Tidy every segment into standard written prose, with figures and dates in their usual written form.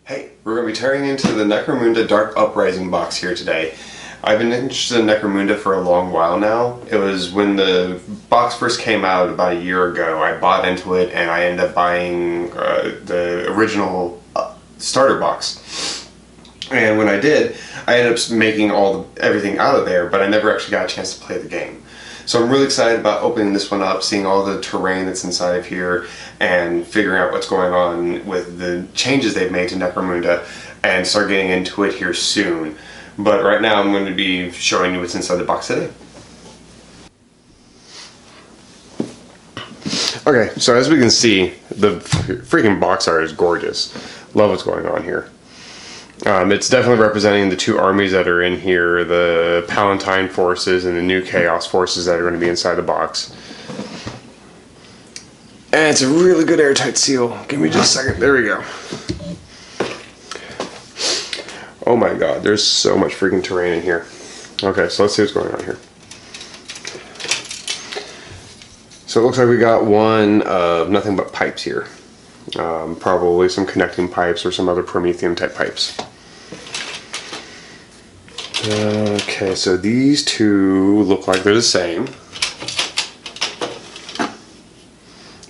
Hey, we're going to be tearing into the Necromunda Dark Uprising box here today. I've been interested in Necromunda for a long while now. It was when the box first came out about a year ago. I bought into it and I ended up buying the original starter box. And when I did, I ended up making everything out of there, but I never actually got a chance to play the game. So I'm really excited about opening this one up, seeing all the terrain that's inside of here, and figuring out what's going on with the changes they've made to Necromunda, and start getting into it here soon. But right now I'm going to be showing you what's inside the box today. Okay, so as we can see, the freaking box art is gorgeous. Love what's going on here. It's definitely representing the two armies that are in here, the Palatine forces and the new Chaos forces that are going to be inside the box. And it's a really good airtight seal. Give me just a second. There we go. Oh my god, there's so much freaking terrain in here. Okay, so let's see what's going on here. So it looks like we got one of nothing but pipes here. Probably some connecting pipes or some other Prometheum type pipes. Okay, so these two look like they're the same.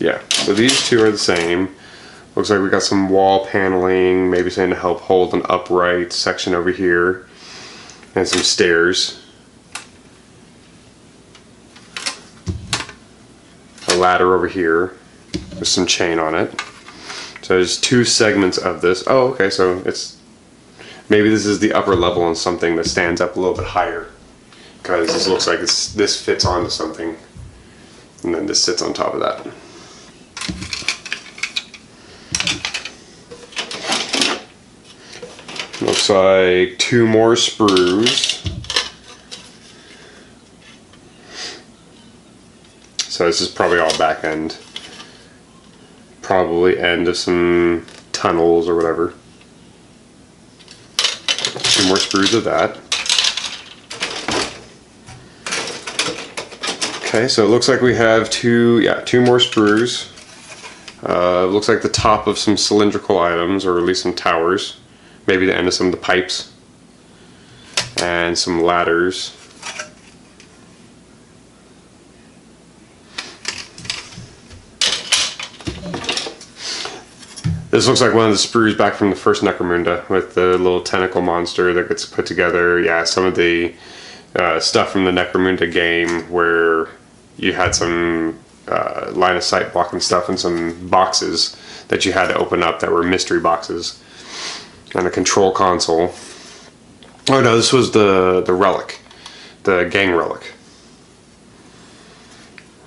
Yeah, so these two are the same. Looks like we got some wall paneling, maybe something to help hold an upright section over here, and some stairs. A ladder over here with some chain on it. So there's two segments of this. Oh, okay, so maybe this is the upper on and something that stands up a little bit higher, because this looks like this fits onto something, and then this sits on top of that. Looks like two more sprues. So this is probably all back end. Probably end of some tunnels or whatever. Two more sprues of that. Okay, so it looks like we have two more sprues. Looks like the top of some cylindrical items, or at least some towers. Maybe the end of some of the pipes. And some ladders. This looks like one of the sprues back from the first Necromunda with the little tentacle monster that gets put together. Yeah, some of the stuff from the Necromunda game where you had some line of sight blocking stuff and some boxes that you had to open up that were mystery boxes. And a control console. Oh no, this was the relic. The gang relic.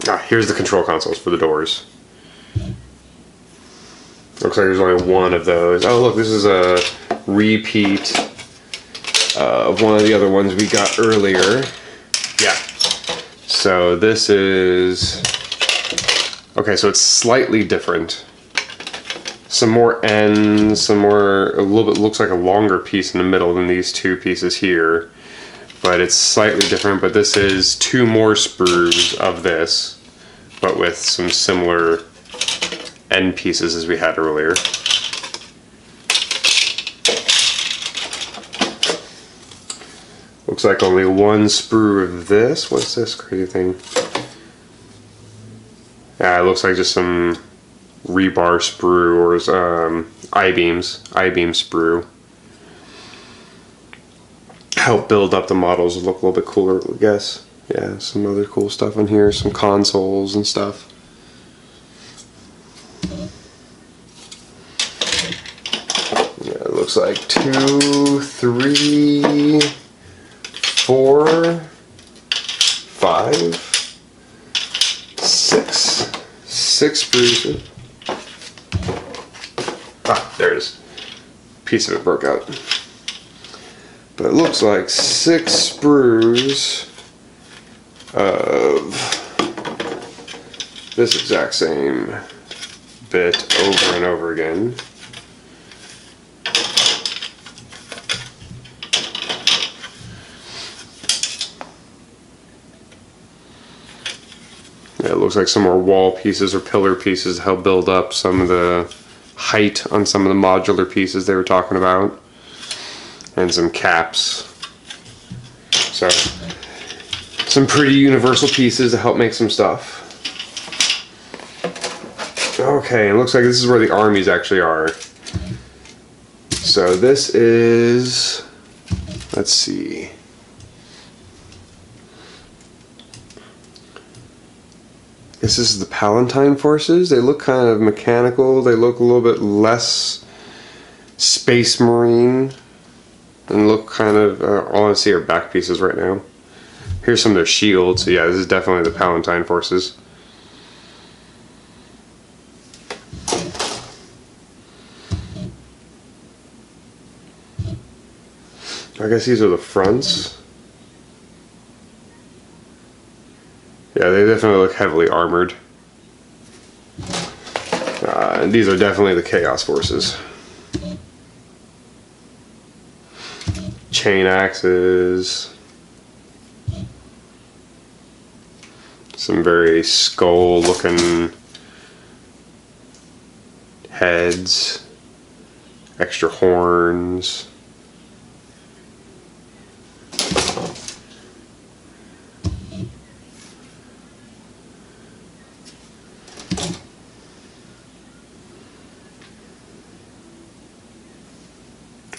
Ah, here's the control consoles for the doors. Looks like there's only one of those. Oh look, this is a repeat of one of the other ones we got earlier. Yeah. So this is... Okay, so it's slightly different. Some more ends, some more... A little bit looks like a longer piece in the middle than these two pieces here. But it's slightly different, but this is two more sprues of this, but with some similar end pieces as we had earlier. Looks like only one sprue of this. What's this crazy thing? Yeah, it looks like just some rebar sprue or I-beam sprue. Help build up the models to look a little bit cooler, I guess. Yeah, some other cool stuff in here, some consoles and stuff. Yeah, it looks like 2, 3, 4, 5, 6. 6 sprues. Ah, there it is. Piece of it broke out. But it looks like 6 sprues of this exact same bit over and over again. Yeah, it looks like some more wall pieces or pillar pieces to help build up some of the height on some of the modular pieces they were talking about. And some caps. So, some pretty universal pieces to help make some stuff. Okay, it looks like this is where the armies actually are. So this is, let's see. This is the Palatine forces. They look kind of mechanical. They look a little bit less Space Marine. And look kind of, all I see are back pieces right now. Here's some of their shields. So yeah, this is definitely the Palatine forces. I guess these are the fronts. Yeah, they definitely look heavily armored. And these are definitely the Chaos forces. Chain axes. Some very skull looking heads. Extra horns.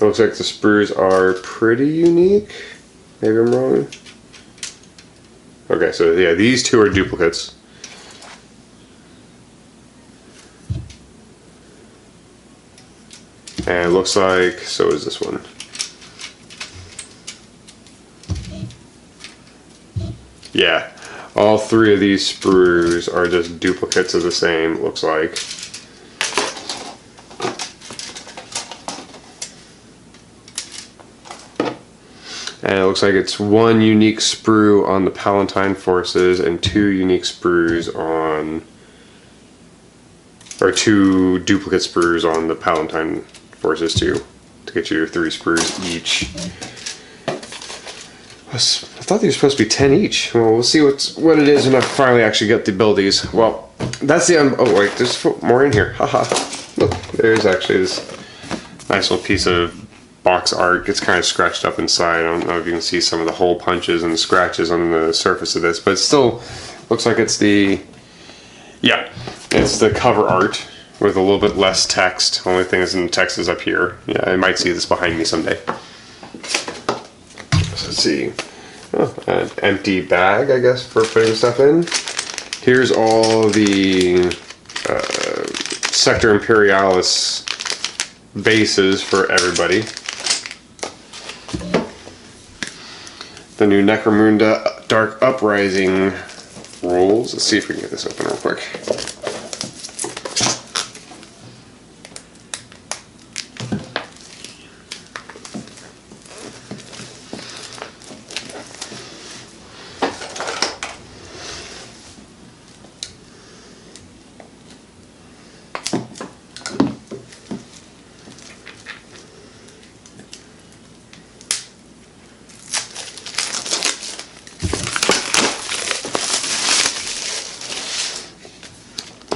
Looks like the sprues are pretty unique. Maybe I'm wrong. Okay, so yeah, these two are duplicates. And it looks like, so is this one. Yeah, all three of these sprues are just duplicates of the same, it looks like. And it looks like it's one unique sprue on the Palatine forces and two unique sprues on, or two duplicate sprues on the Palatine forces too, to get you your 3 sprues each. I thought these were supposed to be 10 each. Well, we'll see what it is when I finally actually get the abilities. Well, that's the oh wait, there's more in here. Haha. Look, there's actually this nice little piece of box art. Gets kind of scratched up inside. I don't know if you can see some of the hole punches and scratches on the surface of this, but it still looks like it's the, yeah, it's the cover art with a little bit less text. Only thing is in the text is up here. Yeah, I might see this behind me someday. So let's see. Oh, an empty bag, I guess, for putting stuff in. Here's all the Sector Imperialis bases for everybody. The new Necromunda Dark Uprising rules. Let's see if we can get this open real quick.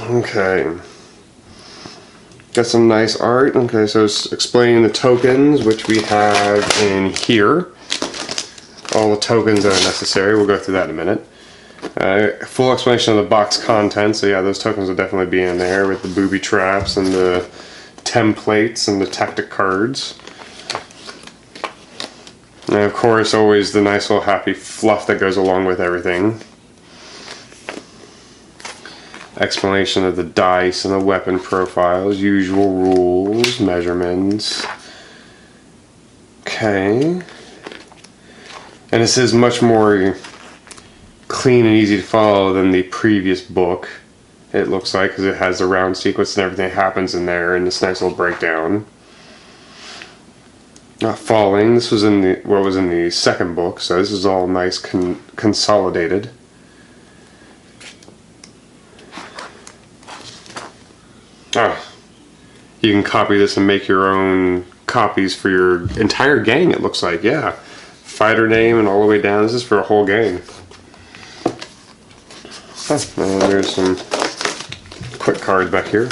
Okay, got some nice art. Okay, so it's explaining the tokens, which we have in here. All the tokens that are necessary. We'll go through that in a minute. Full explanation of the box content. So yeah, those tokens will definitely be in there with the booby traps and the templates and the tactic cards. And of course, always the nice little happy fluff that goes along with everything. Explanation of the dice and the weapon profiles, usual rules, measurements. Okay. And this is much more clean and easy to follow than the previous book, it looks like, because it has the round sequence and everything that happens in there and this nice little breakdown. Not falling, this was in the what was in the second book, so this is all nice consolidated. Oh, you can copy this and make your own copies for your entire gang, it looks like, yeah. Fighter name and all the way down, this is for a whole gang. And there's some quick cards back here.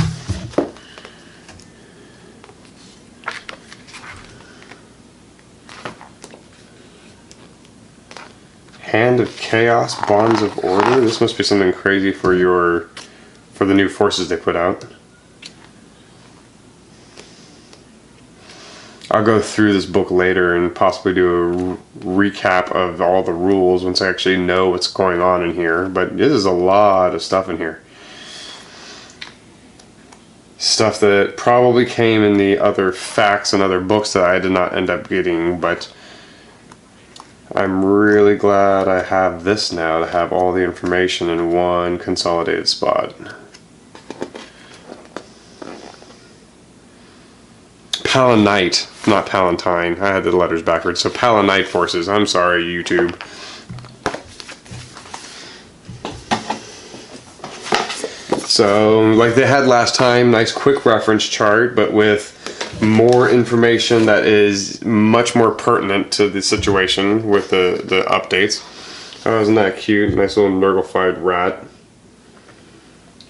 Hand of Chaos, Bonds of Order. This must be something crazy for the new forces they put out. I'll go through this book later and possibly do a recap of all the rules once I actually know what's going on in here. But this is a lot of stuff in here. Stuff that probably came in the other facts and other books that I did not end up getting, but I'm really glad I have this now to have all the information in one consolidated spot. Palanite, not Palantine. I had the letters backwards. So Palanite forces. I'm sorry, YouTube. So, like they had last time, nice quick reference chart, but with more information that is much more pertinent to the situation with the updates. Oh, isn't that cute? Nice little Nurgle-fied rat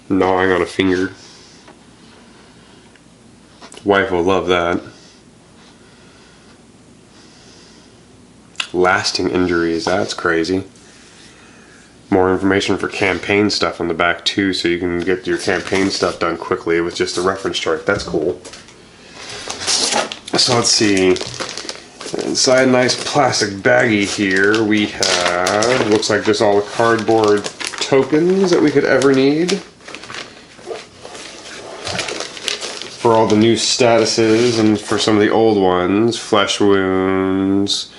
gnawing on a finger. Wife will love that. Lasting injuries, that's crazy. More information for campaign stuff on the back too, so you can get your campaign stuff done quickly with just a reference chart. That's cool. So let's see. Inside a nice plastic baggie here, we have, looks like just all the cardboard tokens that we could ever need. For all the new statuses and for some of the old ones. Flesh wounds.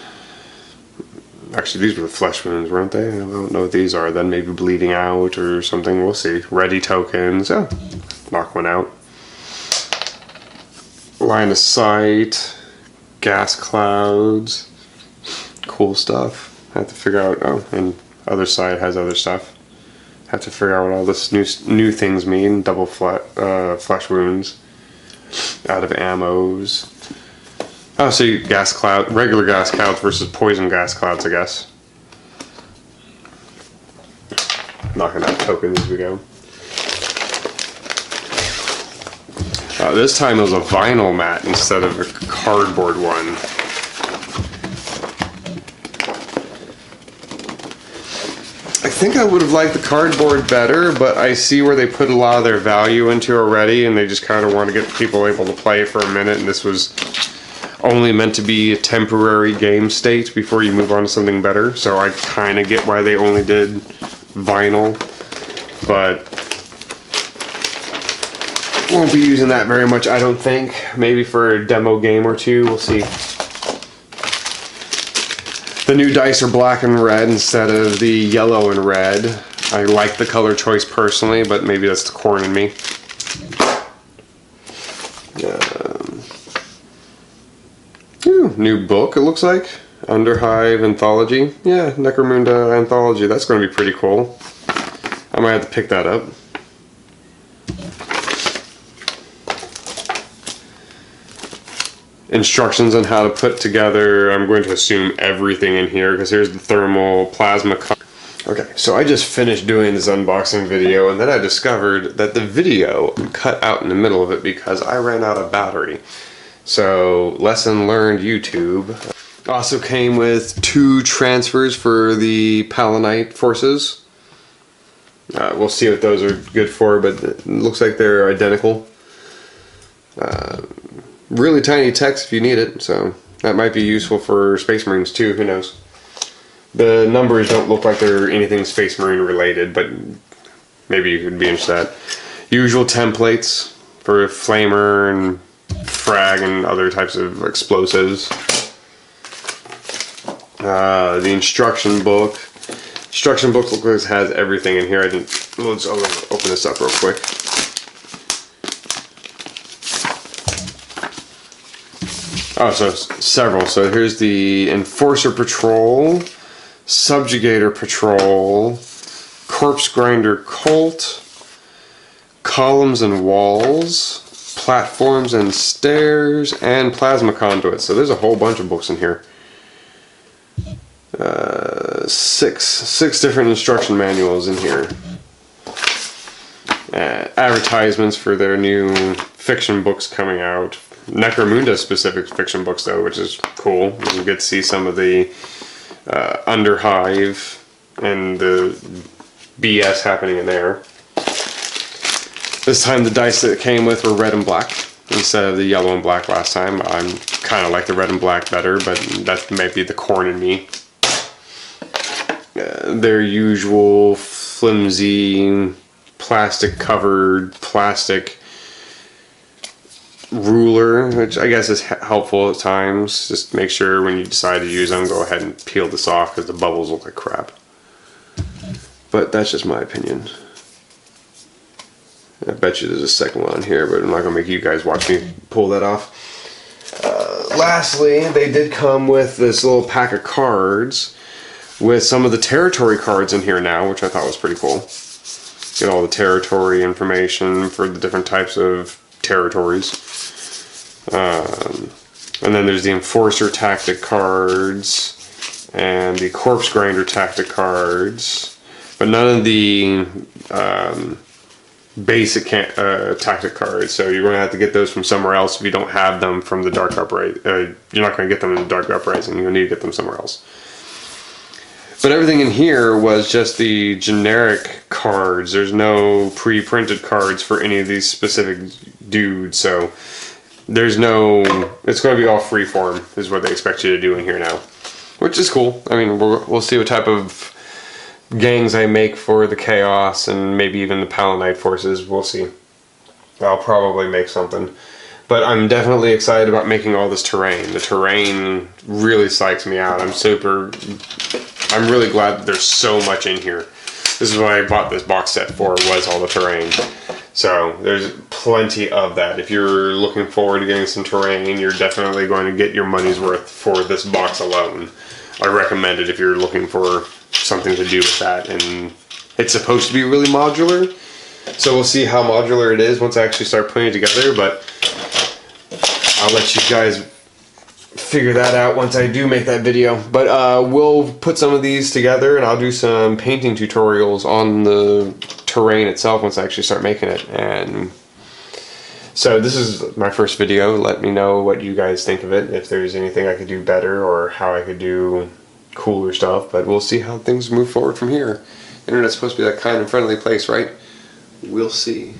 Actually, these were the flesh wounds, weren't they? I don't know what these are. Then maybe bleeding out or something. We'll see. Ready tokens. Oh, knock one out. Line of sight. Gas clouds. Cool stuff. Have to figure out. Oh, and other side has other stuff. Have to figure out what all this new things mean. Double flesh wounds. Out of ammos. Oh, so you gas cloud, regular gas clouds versus poison gas clouds, I guess. Knocking out tokens as we go. This time it was a vinyl mat instead of a cardboard one. I think I would have liked the cardboard better, but I see where they put a lot of their value into already, and they just kind of want to get people able to play for a minute, and this was only meant to be a temporary game state before you move on to something better. So I kind of get why they only did vinyl, but won't be using that very much, I don't think. Maybe for a demo game or two, we'll see. The new dice are black and red instead of the yellow and red. I like the color choice personally, but maybe that's the corn in me. New book, it looks like. Underhive Anthology. Yeah, Necromunda Anthology. That's going to be pretty cool. I might have to pick that up. Instructions on how to put together, I'm going to assume everything in here, because here's the thermal plasma. Okay, so I just finished doing this unboxing video, and then I discovered that the video cut out in the middle of it because I ran out of battery. So, lesson learned, YouTube. Also came with 2 transfers for the Palanite forces. We'll see what those are good for, but it looks like they're identical. Really tiny text if you need it, so that might be useful for Space Marines too, who knows. The numbers don't look like they're anything Space Marine related, but maybe you could be interested in that. Usual templates for flamer and frag and other types of explosives. The instruction book. Instruction book looks like it has everything in here. Let's open this up real quick. Oh, so several. So here's the Enforcer Patrol, Subjugator Patrol, Corpse Grinder Cult, Columns and Walls, Platforms and Stairs, and Plasma Conduits. So there's a whole bunch of books in here. Six different instruction manuals in here. Advertisements for their new fiction books coming out. Necromunda specific fiction books though, which is cool. You get to see some of the underhive and the BS happening in there. This time the dice that it came with were red and black instead of the yellow and black last time. I'm kind of like the red and black better, but that might be the corn in me. Their usual flimsy plastic covered plastic ruler, which I guess is helpful at times. Just make sure when you decide to use them, go ahead and peel this off because the bubbles look like crap. But that's just my opinion. I bet you there's a second one on here, but I'm not going to make you guys watch me pull that off. Lastly, they did come with this little pack of cards with some of the territory cards in here now, which I thought was pretty cool. Get all the territory information for the different types of territories. And then there's the Enforcer tactic cards and the Corpse Grinder tactic cards, but none of the basic tactic cards, so you're going to have to get those from somewhere else if you don't have them from the Dark Uprising. You're not going to get them in the Dark Uprising, you'll need to get them somewhere else. But everything in here was just the generic cards. There's no pre-printed cards for any of these specific dudes, so there's no... It's going to be all freeform, is what they expect you to do in here now. Which is cool. I mean, we'll see what type of gangs I make for the Chaos and maybe even the Paladite forces. We'll see. I'll probably make something. But I'm definitely excited about making all this terrain. The terrain really psychs me out. I'm really glad that there's so much in here. This is what I bought this box set for, was all the terrain. So there's plenty of that. If you're looking forward to getting some terrain, you're definitely going to get your money's worth for this box alone. I recommend it if you're looking for something to do with that. And it's supposed to be really modular, so we'll see how modular it is once I actually start putting it together, but I'll let you guys figure that out once I do make that video. But we'll put some of these together and I'll do some painting tutorials on the terrain itself once I actually start making it. And so this is my first video. Let me know what you guys think of it, if there's anything I could do better or how I could do cooler stuff. But we'll see how things move forward from here. Internet's supposed to be that kind and friendly place, right? We'll see.